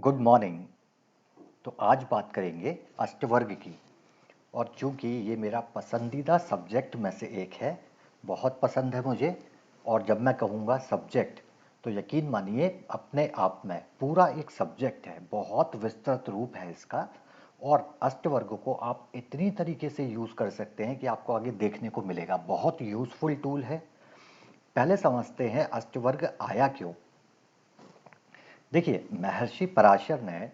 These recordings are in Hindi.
Good morning. तो आज बात करेंगे अष्टवर्ग की। और चूंकि ये मेरा पसंदीदा सब्जेक्ट में से एक है, बहुत पसंद है मुझे। और जब मैं कहूँगा सब्जेक्ट तो यकीन मानिए अपने आप में पूरा एक सब्जेक्ट है, बहुत विस्तृत रूप है इसका। और अष्टवर्ग को आप इतनी तरीके से यूज़ कर सकते हैं कि आपको आगे देखने को मिलेगा, बहुत यूज़फुल टूल है। पहले समझते हैं अष्टवर्ग आया क्यों। देखिए, महर्षि पराशर ने,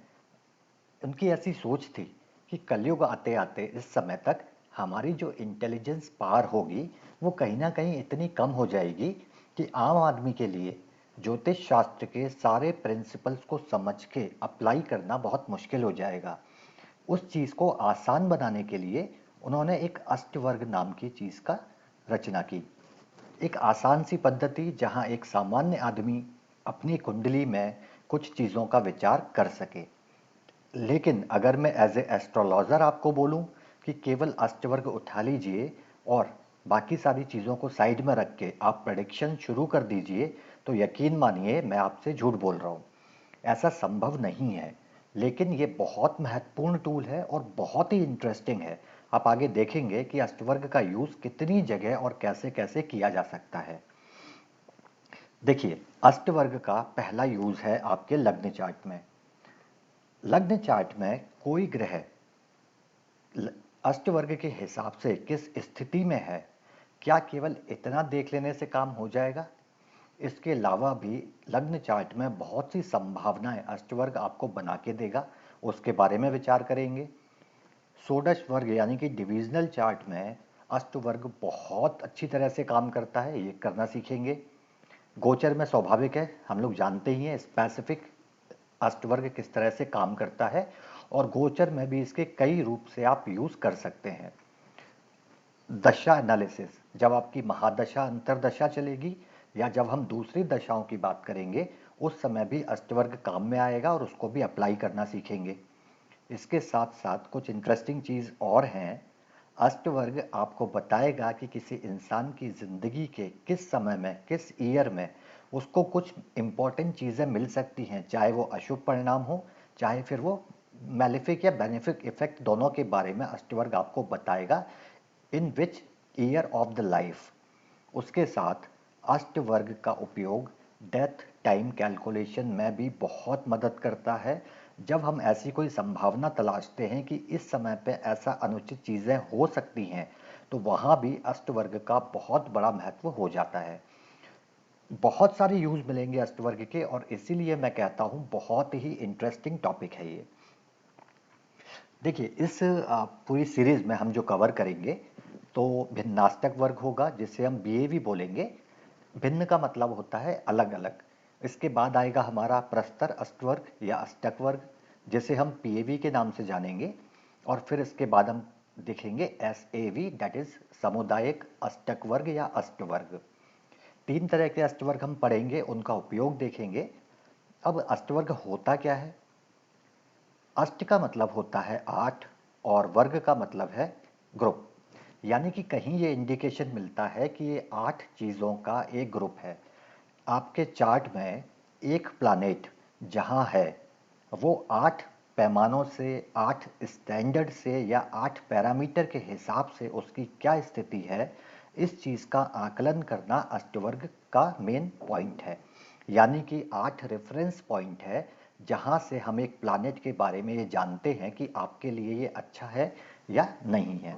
उनकी ऐसी सोच थी कि कलयुग आते आते इस समय तक हमारी जो इंटेलिजेंस पावर होगी वो कहीं ना कहीं इतनी कम हो जाएगी कि आम आदमी के लिए ज्योतिष शास्त्र के सारे प्रिंसिपल्स को समझ के अप्लाई करना बहुत मुश्किल हो जाएगा। उस चीज़ को आसान बनाने के लिए उन्होंने एक अष्टवर्ग नाम की चीज़ का रचना की। एक आसान सी पद्धति जहां एक सामान्य आदमी अपनी कुंडली में कुछ चीज़ों का विचार कर सके। लेकिन अगर मैं एज ए एस्ट्रोलॉजर आपको बोलूं कि केवल अष्टवर्ग उठा लीजिए और बाकी सारी चीज़ों को साइड में रख के आप प्रेडिक्शन शुरू कर दीजिए, तो यकीन मानिए मैं आपसे झूठ बोल रहा हूं। ऐसा संभव नहीं है। लेकिन ये बहुत महत्वपूर्ण टूल है और बहुत ही इंटरेस्टिंग है। आप आगे देखेंगे कि अष्टवर्ग का यूज़ कितनी जगह और कैसे कैसे किया जा सकता है। देखिए, अष्टवर्ग का पहला यूज़ है आपके लग्न चार्ट में। लग्न चार्ट में कोई ग्रह अष्टवर्ग के हिसाब से किस स्थिति में है, क्या केवल इतना देख लेने से काम हो जाएगा? इसके अलावा भी लग्न चार्ट में बहुत सी संभावनाएं अष्टवर्ग आपको बना के देगा, उसके बारे में विचार करेंगे। षोडश वर्ग यानी कि डिविजनल चार्ट में अष्टवर्ग बहुत अच्छी तरह से काम करता है, ये करना सीखेंगे। गोचर में स्वाभाविक है, हम लोग जानते ही हैं स्पेसिफिक अष्टवर्ग किस तरह से काम करता है। और गोचर में भी इसके कई रूप से आप यूज कर सकते हैं। दशा एनालिसिस, जब आपकी महादशा अंतरदशा चलेगी या जब हम दूसरी दशाओं की बात करेंगे, उस समय भी अष्टवर्ग काम में आएगा और उसको भी अप्लाई करना सीखेंगे। इसके साथ साथ कुछ इंटरेस्टिंग चीज़ और हैं। अष्टवर्ग आपको बताएगा कि किसी इंसान की ज़िंदगी के किस समय में, किस ईयर में उसको कुछ इम्पॉर्टेंट चीज़ें मिल सकती हैं, चाहे वो अशुभ परिणाम हो, चाहे फिर वो मैलिफिक या बेनिफिक इफेक्ट, दोनों के बारे में अष्टवर्ग आपको बताएगा in which year of the life. उसके साथ अष्टवर्ग का उपयोग डेथ टाइम कैलकुलेशन में भी बहुत मदद करता है। जब हम ऐसी कोई संभावना तलाशते हैं कि इस समय पे ऐसा अनुचित चीज़ें हो सकती हैं, तो वहाँ भी अष्टवर्ग का बहुत बड़ा महत्व हो जाता है। बहुत सारे यूज मिलेंगे अष्टवर्ग के और इसीलिए मैं कहता हूँ बहुत ही इंटरेस्टिंग टॉपिक है ये। देखिए, इस पूरी सीरीज में हम जो कवर करेंगे तो भिन्नाष्टक वर्ग होगा, जिसे हम बीएवी बोलेंगे। भिन्न का मतलब होता है अलग अलग। इसके बाद आएगा हमारा प्रस्तर अष्टवर्ग या अष्टक वर्ग, जिसे हम पीएवी के नाम से जानेंगे। और फिर इसके बाद हम देखेंगे एसएवी, दैट इज सामुदायिक अष्टक वर्ग या अष्टवर्ग। तीन तरह के अष्टवर्ग हम पढ़ेंगे, उनका उपयोग देखेंगे। अब अष्टवर्ग होता क्या है? अष्ट का मतलब होता है 8 और वर्ग का मतलब है ग्रुप। यानी कि कहीं ये इंडिकेशन मिलता है कि ये 8 चीज़ों का एक ग्रुप है। आपके चार्ट में एक प्लैनेट जहाँ है वो 8 पैमानों से, 8 स्टैंडर्ड से या 8 पैरामीटर के हिसाब से उसकी क्या स्थिति है, इस चीज़ का आकलन करना अष्टवर्ग का मेन पॉइंट है। यानी कि 8 रेफरेंस पॉइंट है जहाँ से हम एक प्लैनेट के बारे में ये जानते हैं कि आपके लिए ये अच्छा है या नहीं है।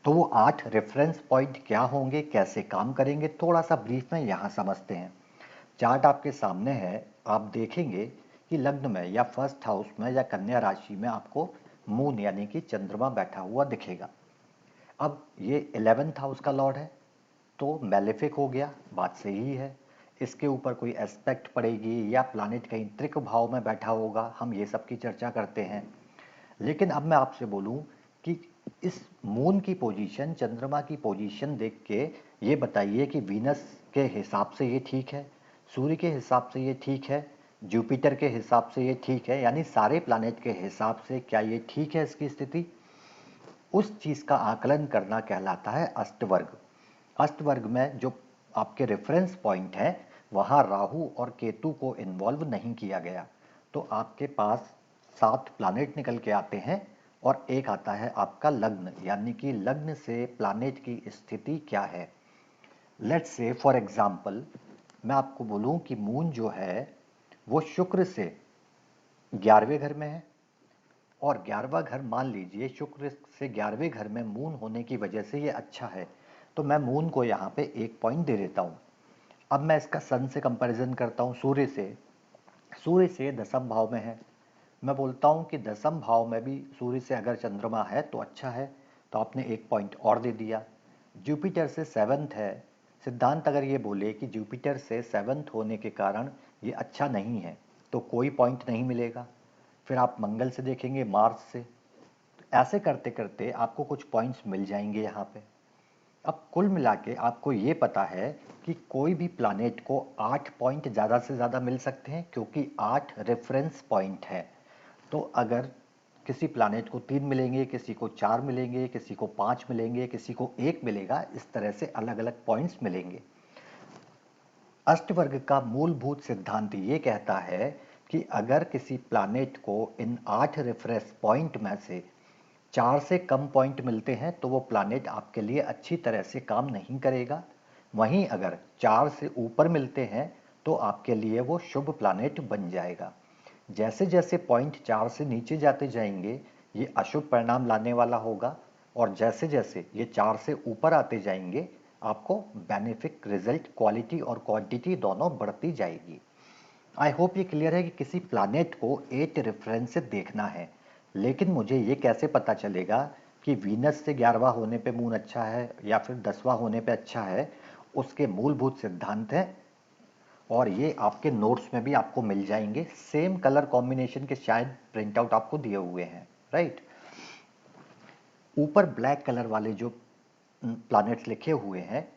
तो वो 8 रेफरेंस पॉइंट क्या होंगे, कैसे काम करेंगे, थोड़ा सा ब्रीफ में यहाँ समझते हैं। चार्ट आपके सामने है। आप देखेंगे कि लग्न में या फर्स्ट हाउस में या कन्या राशि में आपको मून यानी कि चंद्रमा बैठा हुआ दिखेगा। अब ये 11th हाउस का लॉर्ड है, तो मैलेफिक हो गया, बात सही है। इसके ऊपर कोई एस्पेक्ट पड़ेगी या प्लैनेट कहीं त्रिक भाव में बैठा होगा, हम ये सब की चर्चा करते हैं। लेकिन अब मैं आपसे बोलूं कि इस मून की पोजीशन, चंद्रमा की पोजीशन देख के ये बताइए कि वीनस के हिसाब से ये ठीक है, सूर्य के हिसाब से ये ठीक है, जुपिटर के हिसाब से ये ठीक है, यानी सारे प्लैनेट के हिसाब से क्या ये ठीक है इसकी स्थिति? उस चीज़ का आकलन करना कहलाता है अष्टवर्ग। अष्टवर्ग में जो आपके रेफरेंस पॉइंट हैं, वहाँ राहु और केतु को इन्वॉल्व नहीं किया गया। तो आपके पास 7 प्लैनेट निकल के आते हैं और एक आता है आपका लग्न, यानी कि लग्न से प्लैनेट की स्थिति क्या है। लेट्स से फॉर एग्जांपल मैं आपको बोलूं कि मून जो है वो शुक्र से 11वें घर में है, और 11वां घर मान लीजिए शुक्र से 11वें घर में मून होने की वजह से ये अच्छा है, तो मैं मून को यहाँ पे 1 पॉइंट दे देता हूँ। अब मैं इसका सन से कंपैरिजन करता हूँ, सूर्य से दसम भाव में है। मैं बोलता हूँ कि दसम भाव में भी सूर्य से अगर चंद्रमा है तो अच्छा है, तो आपने 1 पॉइंट और दे दिया। जुपिटर से सेवन्थ है, सिद्धांत अगर ये बोले कि जुपिटर से सेवन्थ होने के कारण ये अच्छा नहीं है, तो कोई पॉइंट नहीं मिलेगा। फिर आप मंगल से देखेंगे, मार्स से, तो ऐसे करते करते आपको कुछ पॉइंट्स मिल जाएंगे यहाँ पे। अब कुल मिला के आपको ये पता है कि कोई भी प्लैनेट को 8 पॉइंट ज़्यादा से ज़्यादा मिल सकते हैं, क्योंकि 8 रेफरेंस पॉइंट है। तो अगर किसी प्लैनेट को 3 मिलेंगे, किसी को 4 मिलेंगे, किसी को 5 मिलेंगे, किसी को 1 मिलेगा, इस तरह से अलग अलग पॉइंट्स मिलेंगे। अष्टवर्ग का मूलभूत सिद्धांत ये कहता है कि अगर किसी प्लैनेट को इन 8 रेफरेंस पॉइंट में से 4 से कम पॉइंट मिलते हैं तो वो प्लैनेट आपके लिए अच्छी तरह से काम नहीं करेगा। वहीं अगर 4 से ऊपर मिलते हैं तो आपके लिए वो शुभ प्लैनेट बन जाएगा। जैसे जैसे पॉइंट 4 से नीचे जाते जाएंगे ये अशुभ परिणाम लाने वाला होगा, और जैसे जैसे ये 4 से ऊपर आते जाएंगे आपको बेनिफिक रिजल्ट क्वालिटी और क्वांटिटी दोनों बढ़ती जाएगी। आई होप ये क्लियर है कि किसी प्लैनेट को 8 रेफरेंस से देखना है, लेकिन मुझे ये कैसे पता चलेगा कि वीनस से 11वां होने पे मून अच्छा है या फिर 10वां होने पे अच्छा है। उसके मूलभूत सिद्धांत हैं और ये आपके नोट्स में भी आपको मिल जाएंगे। सेम कलर कॉम्बिनेशन के शायद प्रिंट आउट आपको दिए हुए हैं, राइट। ऊपर ब्लैक कलर वाले जो प्लैनेट्स लिखे हुए हैं,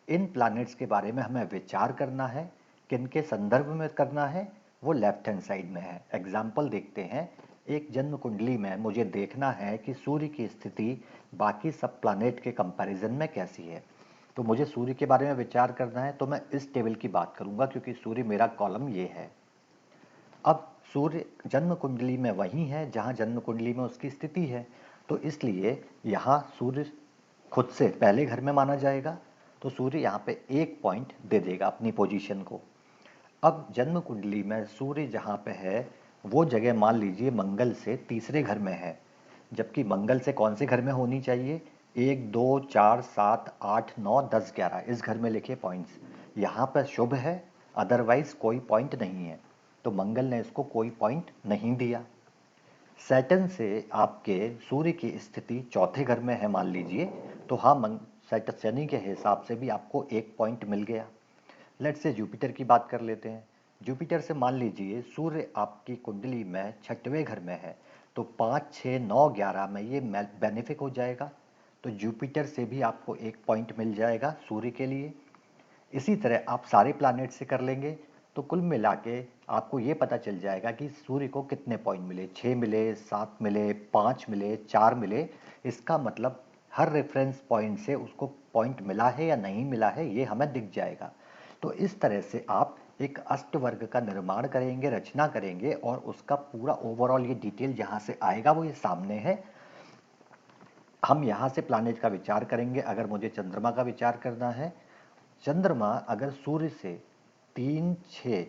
इन प्लैनेट्स के बारे में हमें विचार करना है, किन के संदर्भ में करना है, वो लेफ्ट हैंड साइड में है। एग्जाम्पल देखते हैं। एक जन्म कुंडली में मुझे देखना है कि सूर्य की स्थिति बाकी सब प्लैनेट के कंपैरिजन में कैसी है। तो मुझे सूर्य के बारे में विचार करना है, तो मैं इस टेबल की बात करूंगा क्योंकि सूर्य मेरा कॉलम ये है। अब सूर्य जन्म कुंडली में वही है जहां जन्म कुंडली में उसकी स्थिति है, तो इसलिए यहाँ सूर्य खुद से पहले घर में माना जाएगा, तो सूर्य यहाँ पे 1 पॉइंट दे देगा अपनी पोजीशन को। अब जन्म कुंडली में सूर्य जहाँ पे है वो जगह मान लीजिए मंगल से तीसरे घर में है, जबकि मंगल से कौन से घर में होनी चाहिए, 1 2 4 7 8 9 10 11, इस घर में लिखे पॉइंट्स। यहाँ पर शुभ है, अदरवाइज कोई पॉइंट नहीं है, तो मंगल ने इसको कोई पॉइंट नहीं दिया। सैटर्न से आपके सूर्य की स्थिति चौथे घर में है मान लीजिए, तो हाँ शनि के हिसाब से भी आपको 1 पॉइंट मिल गया। लेट से जुपिटर की बात कर लेते हैं। जुपिटर से मान लीजिए सूर्य आपकी कुंडली में 6वें घर में है, तो 5 6 9 11 में ये बेनिफिक हो जाएगा, तो जुपिटर से भी आपको 1 पॉइंट मिल जाएगा सूर्य के लिए। इसी तरह आप सारे प्लैनेट से कर लेंगे, तो कुल मिला के आपको ये पता चल जाएगा कि सूर्य को कितने पॉइंट मिले, 6 मिले, 7 मिले, 5 मिले, 4 मिले। इसका मतलब हर रेफरेंस पॉइंट से उसको पॉइंट मिला है या नहीं मिला है ये हमें दिख जाएगा। तो इस तरह से आप एक अष्टवर्ग का निर्माण करेंगे, रचना करेंगे, और उसका पूरा ओवरऑल ये डिटेल जहाँ से आएगा वो ये सामने है। हम यहाँ से प्लैनेट का विचार करेंगे। अगर मुझे चंद्रमा का विचार करना है, चंद्रमा अगर सूर्य से 3 6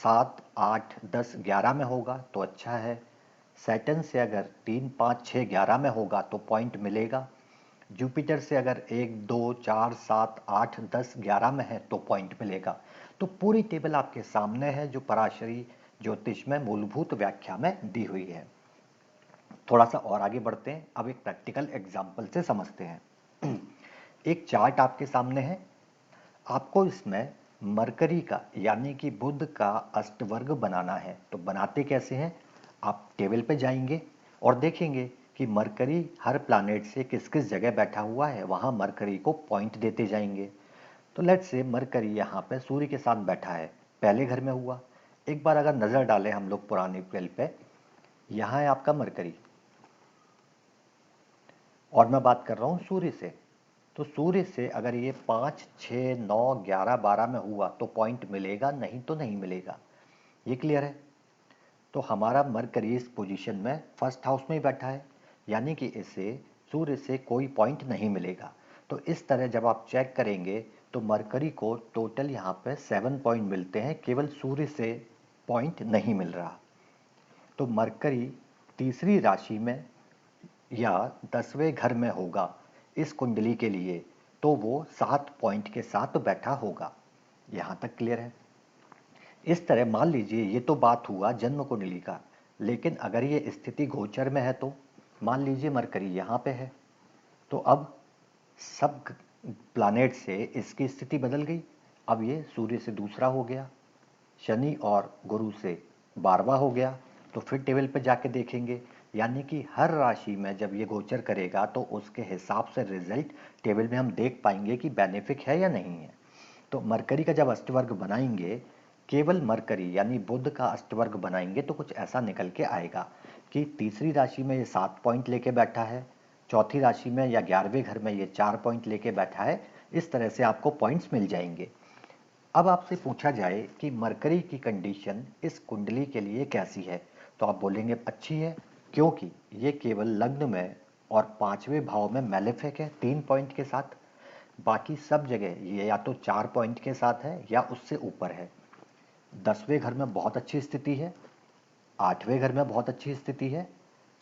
7 8 10 11 में होगा तो अच्छा है। सैटर्न से अगर 3 5 6 11 में होगा तो पॉइंट मिलेगा। जुपिटर से अगर 1 2 4 7 8 10 11 में है तो पॉइंट मिलेगा। तो पूरी टेबल आपके सामने है जो पराशरी ज्योतिष में मूलभूत व्याख्या में दी हुई है। थोड़ा सा और आगे बढ़ते हैं, अब एक प्रैक्टिकल एग्जाम्पल से समझते हैं। एक चार्ट आपके सामने है। आपको इसमें मरकरी का यानी कि बुध का अष्टवर्ग बनाना है। तो बनाते कैसे हैं, आप टेबल पे जाएंगे और देखेंगे कि मरकरी हर प्लैनेट से किस किस जगह बैठा हुआ है, वहां मरकरी को पॉइंट देते जाएंगे। तो लेट्स से मरकरी यहाँ पे सूर्य के साथ बैठा है, पहले घर में हुआ। एक बार अगर नजर डालें हम लोग पुराने ट्वेल्व पे, यहाँ है आपका मरकरी और मैं बात कर रहा हूँ सूर्य से। तो सूर्य से अगर ये 5 6 9 11 12 में हुआ तो पॉइंट मिलेगा, नहीं तो नहीं मिलेगा। ये क्लियर है। तो हमारा मरकरी इस पोजीशन में फर्स्ट हाउस में ही बैठा है, यानी कि इसे सूर्य से कोई पॉइंट नहीं मिलेगा। तो इस तरह जब आप चेक करेंगे तो मरकरी को टोटल यहाँ पे 7 पॉइंट मिलते हैं, केवल सूर्य से पॉइंट नहीं मिल रहा। तो मरकरी तीसरी राशि में या 10वें घर में होगा इस कुंडली के लिए, तो वो 7 पॉइंट के साथ बैठा होगा। यहाँ तक क्लियर है? इस तरह मान लीजिए ये तो बात हुआ जन्म कुंडली का, लेकिन अगर ये स्थिति गोचर में है तो मान लीजिए मरकरी यहाँ पे है, तो अब सब प्लैनेट से इसकी स्थिति बदल गई। अब ये सूर्य से दूसरा हो गया, शनि और गुरु से 12वां हो गया। तो फिर टेबल पे जाके देखेंगे, यानी कि हर राशि में जब ये गोचर करेगा तो उसके हिसाब से रिजल्ट टेबल में हम देख पाएंगे कि बेनिफिक है या नहीं है। तो मरकरी का जब अष्टवर्ग बनाएंगे, केवल मरकरी यानी बुध का अष्टवर्ग बनाएंगे तो कुछ ऐसा निकल के आएगा कि तीसरी राशि में ये 7 पॉइंट लेके बैठा है, चौथी राशि में या 11वें घर में ये 4 पॉइंट लेके बैठा है। इस तरह से आपको पॉइंट्स मिल जाएंगे। अब आपसे पूछा जाए कि मरकरी की कंडीशन इस कुंडली के लिए कैसी है, तो आप बोलेंगे अच्छी है, क्योंकि ये केवल लग्न में और 5वें भाव में मैलेफिक है 3 पॉइंट के साथ। बाकी सब जगह ये या तो 4 पॉइंट के साथ है या उससे ऊपर है। 10वें घर में बहुत अच्छी स्थिति है, 8वें घर में बहुत अच्छी स्थिति है,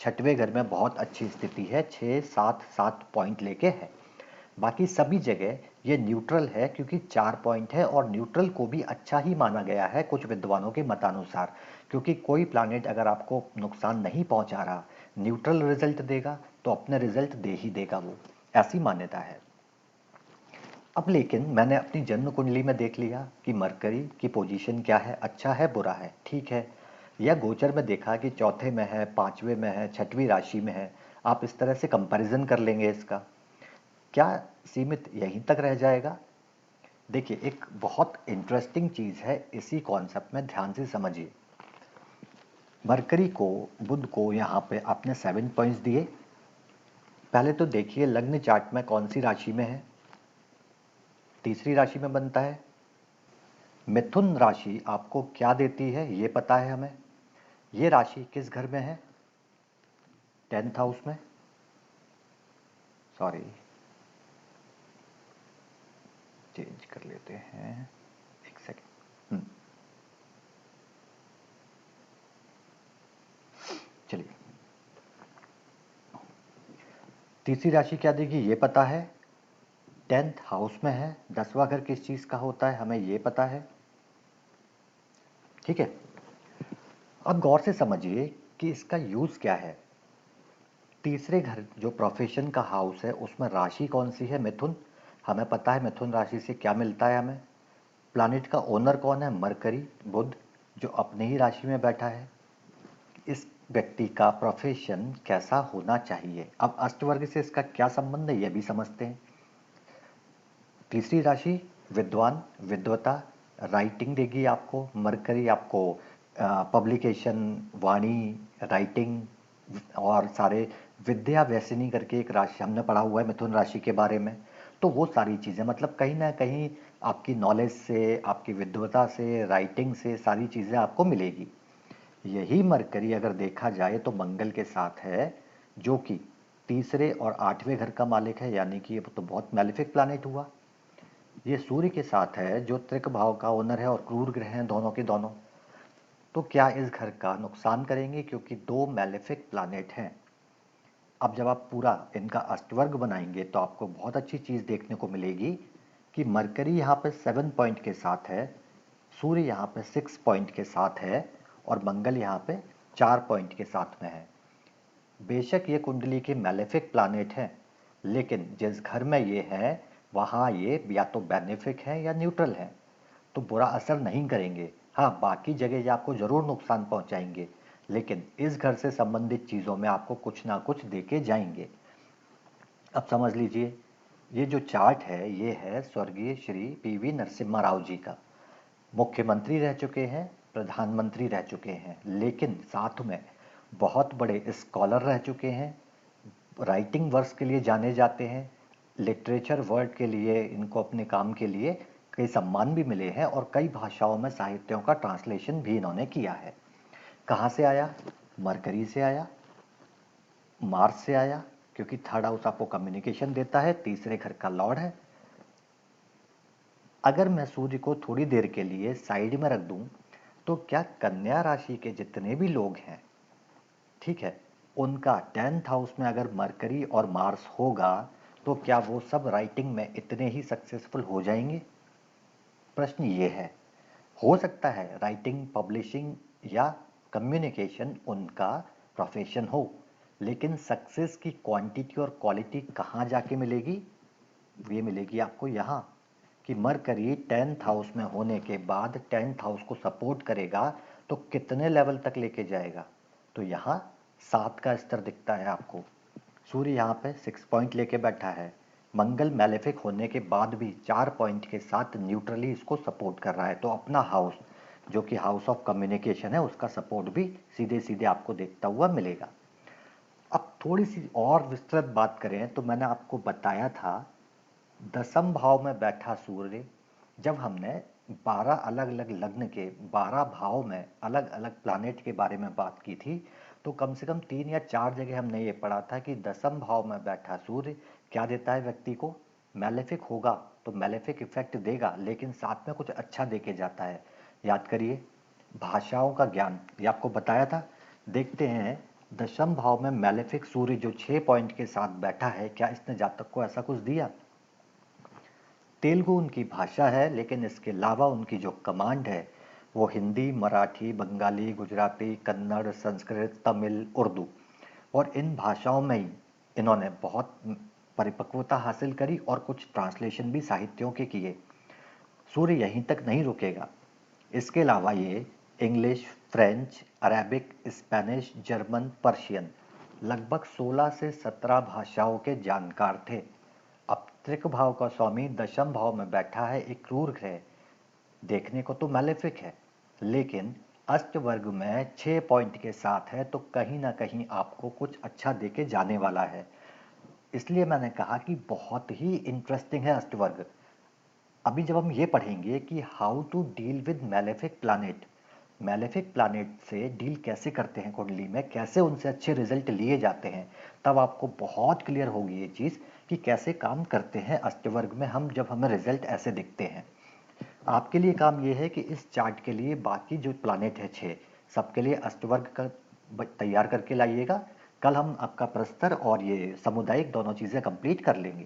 6वें घर में बहुत अच्छी स्थिति है, 6 7 7 पॉइंट लेके है। बाकी सभी जगह ये न्यूट्रल है, क्योंकि 4 पॉइंट है और न्यूट्रल को भी अच्छा ही माना गया है कुछ विद्वानों के मतानुसार, क्योंकि कोई प्लैनेट अगर आपको नुकसान नहीं पहुंचा रहा, न्यूट्रल रिजल्ट देगा तो अपने रिजल्ट दे ही देगा, वो ऐसी मान्यता है। अब लेकिन मैंने अपनी जन्म कुंडली में देख लिया कि मरकरी की पोजीशन क्या है, अच्छा है बुरा है, ठीक है। या गोचर में देखा कि चौथे में है, 5वें में है, 6वीं राशि में है। आप इस तरह से कंपैरिजन कर लेंगे इसका। क्या सीमित यहीं तक रह जाएगा? देखिए, एक बहुत इंटरेस्टिंग चीज है, इसी कॉन्सेप्ट में ध्यान से समझिए। मरकरी को, बुध को यहाँ पे आपने 7 पॉइंट्स दिए। पहले तो देखिए लग्न चार्ट में कौन सी राशि में है। तीसरी राशि में बनता है। मिथुन राशि आपको क्या देती है ये पता है हमें। ये राशि किस घर में है? 10th हाउस में। सॉरी, चेंज कर लेते हैं, एक सेकेंड। चलिए, तीसरी राशि क्या देगी ये पता है, 10th हाउस में है। 10वां घर किस चीज का होता है हमें ये पता है, ठीक है। अब गौर से समझिए कि इसका यूज क्या है। तीसरे घर जो प्रोफेशन का हाउस है उसमें राशि कौन सी है? मिथुन। हमें पता है मिथुन राशि से क्या मिलता है हमें। प्लैनेट का ओनर कौन है? मरकरी, बुध, जो अपने ही राशि में बैठा है। इस व्यक्ति का प्रोफेशन कैसा होना चाहिए? अब अष्टवर्ग से इसका क्या संबंध है ये भी समझते हैं। तीसरी राशि विद्वान, विद्वता, राइटिंग देगी आपको। मरकरी आपको पब्लिकेशन, वाणी, राइटिंग और सारे विद्या व्यसनी करके एक राशि हमने पढ़ा हुआ है मिथुन राशि के बारे में। तो वो सारी चीज़ें मतलब कहीं ना कहीं आपकी नॉलेज से, आपकी विद्वता से, राइटिंग से सारी चीज़ें आपको मिलेगी। यही मरकरी अगर देखा जाए तो मंगल के साथ है, जो कि तीसरे और 8वें घर का मालिक है, यानी कि ये तो बहुत मैलेफिक प्लैनेट हुआ। ये सूर्य के साथ है जो त्रिक भाव का ओनर है और क्रूर ग्रह हैं दोनों के दोनों। तो क्या इस घर का नुकसान करेंगे? क्योंकि दो मैलेफिक प्लैनेट हैं। अब जब आप पूरा इनका अष्टवर्ग बनाएंगे तो आपको बहुत अच्छी चीज़ देखने को मिलेगी कि मरकरी यहाँ पे 7 पॉइंट के साथ है, सूर्य यहाँ पे 6 पॉइंट के साथ है और मंगल यहाँ पे 4 पॉइंट के साथ में है। बेशक ये कुंडली के मैलेफिक प्लैनेट हैं, लेकिन जिस घर में ये है वहाँ ये या तो बेनिफिक है या न्यूट्रल है, तो बुरा असर नहीं करेंगे। हाँ, बाकी जगह ये आपको ज़रूर नुकसान पहुँचाएंगे, लेकिन इस घर से संबंधित चीज़ों में आपको कुछ ना कुछ देके जाएंगे। अब समझ लीजिए, ये जो चार्ट है ये है स्वर्गीय श्री पीवी नरसिम्हा राव जी का। मुख्यमंत्री रह चुके हैं, प्रधानमंत्री रह चुके हैं, लेकिन साथ में बहुत बड़े स्कॉलर रह चुके हैं। राइटिंग वर्क्स के लिए जाने जाते हैं, लिटरेचर वर्ड के लिए इनको अपने काम के लिए कई सम्मान भी मिले हैं और कई भाषाओं में साहित्यों का ट्रांसलेशन भी इन्होंने किया है। कहाँ से आया? मरकरी से आया, मार्स से आया, क्योंकि थर्ड हाउस आपको कम्युनिकेशन देता है, तीसरे घर का लॉर्ड है। अगर मैं सूर्य को थोड़ी देर के लिए साइड में रख दूं, तो क्या कन्या राशि के जितने भी लोग हैं, ठीक है, उनका 10th हाउस में अगर मरकरी और मार्स होगा, तो क्या वो सब राइटिंग में इतने ही सक्सेसफुल हो जाएंगे? प्रश्न ये है। हो सकता है राइटिंग, पब्लिशिंग या कम्युनिकेशन उनका प्रोफेशन हो, लेकिन सक्सेस की क्वांटिटी और क्वालिटी कहाँ जाके मिलेगी? ये मिलेगी आपको यहाँ, कि मरकरी 10th हाउस में होने के बाद 10th हाउस को सपोर्ट करेगा तो कितने लेवल तक लेके जाएगा? तो यहाँ 7 का स्तर दिखता है आपको। सूर्य यहाँ पे 6 पॉइंट लेके बैठा है। मंगल मैलेफिक होने के बाद भी 4 पॉइंट के साथ न्यूट्रली इसको सपोर्ट कर रहा है, तो अपना हाउस जो कि हाउस ऑफ कम्युनिकेशन है उसका सपोर्ट भी सीधे सीधे आपको देखता हुआ मिलेगा। अब थोड़ी सी और विस्तृत बात करें तो मैंने आपको बताया था 10th भाव में बैठा सूर्य, जब हमने 12 अलग अलग लग्न के 12 भाव में अलग अलग प्लानेट के बारे में बात की थी, तो कम से कम 3 या 4 जगह हमने ये पढ़ा था कि 10th भाव में बैठा सूर्य क्या देता है व्यक्ति को? मैलेफिक होगा तो मैलेफिक इफेक्ट देगा, लेकिन साथ में कुछ अच्छा दे के जाता है। याद करिए, भाषाओं का ज्ञान, ये आपको बताया था। देखते हैं 10th भाव में मैलेफिक सूर्य जो 6 पॉइंट के साथ बैठा है, क्या इसने जातक को ऐसा कुछ दिया? तेलुगु उनकी भाषा है, लेकिन इसके अलावा उनकी जो कमांड है वो हिंदी, मराठी, बंगाली, गुजराती, कन्नड़, संस्कृत, तमिल, उर्दू, और इन भाषाओं में ही इन्होंने बहुत परिपक्वता हासिल करी और कुछ ट्रांसलेशन भी साहित्यों के किए। सूर्य यहीं तक नहीं रुकेगा, इसके अलावा ये English, French, Arabic, Spanish, German, Persian, लगभग 16 से 17 भाषाओं के जानकार थे। अब त्रिक भाव का स्वामी 10th भाव में बैठा है, एक क्रूर ग्रह, देखने को तो मैलेफिक है, लेकिन अष्टवर्ग में 6 पॉइंट के साथ है, तो कहीं ना कहीं आपको कुछ अच्छा देके जाने वाला है। इसलिए मैंने कहा कि बहुत ही इंटरेस्टिंग है अष्टवर्ग। अभी जब हम ये पढ़ेंगे कि how to deal with malefic planet से डील कैसे करते हैं कुंडली में, कैसे उनसे अच्छे रिजल्ट लिए जाते हैं, तब आपको बहुत क्लियर होगी ये चीज़ कि कैसे काम करते हैं अष्टवर्ग में हम, जब हमें रिजल्ट ऐसे दिखते हैं। आपके लिए काम ये है कि इस चार्ट के लिए बाकी जो प्लानेट है 6, सबके लिए अष्टवर्ग का तैयार करके लाइएगा। कल हम आपका प्रस्तर और ये सामुदायिक दोनों चीज़ें कंप्लीट कर लेंगे।